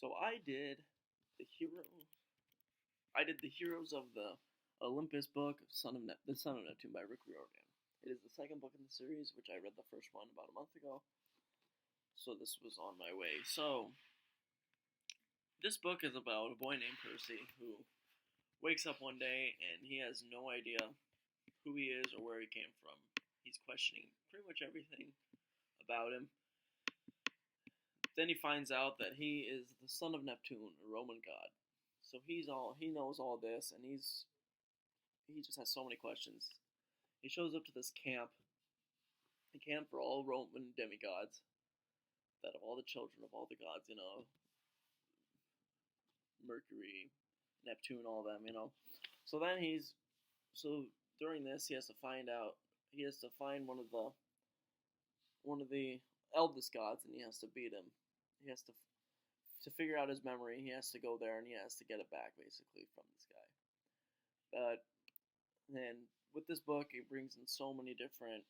So I did the Heroes of the Olympus book, the Son of Neptune by Rick Riordan. It is the second book in the series, which I read the first one about a month ago. So this was on my way. So this book is about a boy named Percy who wakes up one day and he has no idea who he is or where he came from. He's questioning pretty much everything about him. Then he finds out that he is the son of Neptune, a Roman god. So he knows all this, and he just has so many questions. He shows up to this camp, the camp for all Roman demigods, that of all the children of all the gods, Mercury, Neptune, all them, So then during this he has to find one of the eldest gods, and he has to beat him. He has to figure out his memory. He has to go there and he has to get it back, basically, from this guy. And with this book, it brings in so many different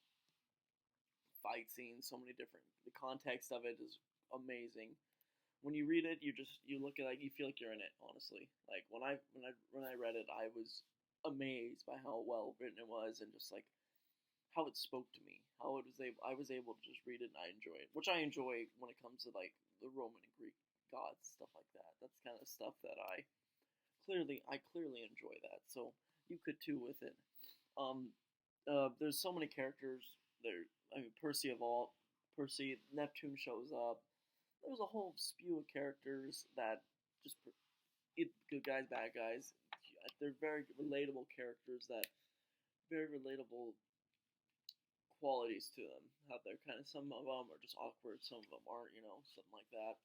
fight scenes, the context of it is amazing. When you read it, you look at you feel like you're in it. Honestly, like when I read it, I was amazed by how well written it was, and just like how it spoke to me. I was able to just read it and I enjoy it, which I enjoy when it comes to like the Roman and Greek gods, stuff like that. That's kind of stuff that I clearly enjoy that. So you could too with it. There's so many characters. Percy, Neptune shows up. There's a whole spew of characters that just good guys, bad guys. They're very relatable characters very relatable qualities to them. How they're some of them are just awkward, some of them aren't, something like that.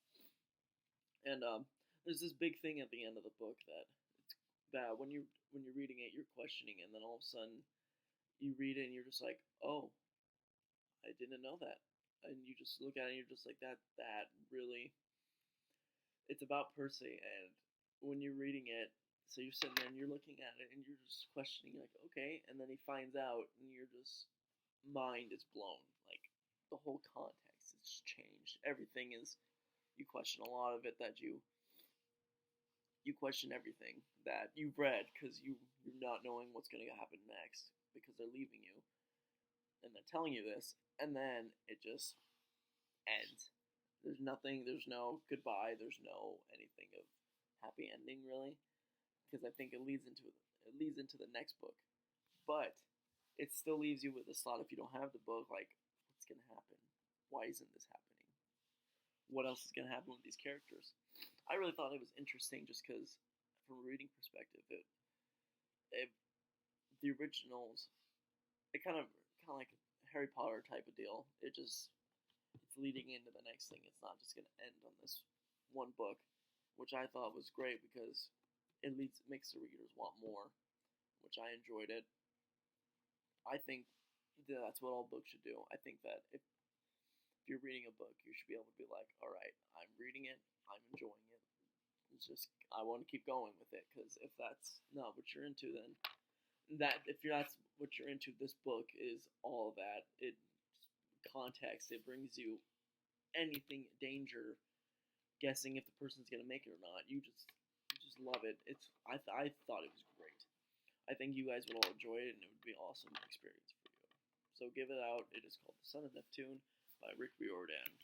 And there's this big thing at the end of the book that when you're reading it, you're questioning, and then all of a sudden you read it and you're just like, oh, I didn't know that. And you just look at it and you're just like, that really, it's about Percy. And when you're reading it, so you're sitting there and you're looking at it and you're just questioning, like, okay. And then he finds out and you're just, mind is blown. Like, the whole context has changed. Everything is, you question a lot of it that you question everything that you've read because you're not knowing what's going to happen next because they're leaving you and they're telling you this, and then it just ends. There's nothing, there's no goodbye, there's no anything of happy ending really, because I think it leads into the next book, but it still leaves you with this thought if you don't have the book, like, what's going to happen? Why isn't this happening? What else is going to happen with these characters? I really thought it was interesting just because, from a reading perspective, the originals, it kind of like Harry Potter type of deal. It's leading into the next thing. It's not just going to end on this one book, which I thought was great because it makes the readers want more, which I enjoyed it. I think that's what all books should do. I think that if you're reading a book, you should be able to be like, all right, I'm reading it, I'm enjoying it. It's just, I want to keep going with it, because if that's not what you're into, then if that's what you're into, this book is all of that. It context, it brings you anything, danger, guessing if the person's gonna make it or not. You just love it. I thought it was great. I think you guys would all enjoy it, and it would be an awesome experience for you. So give it out. It is called The Son of Neptune by Rick Riordan.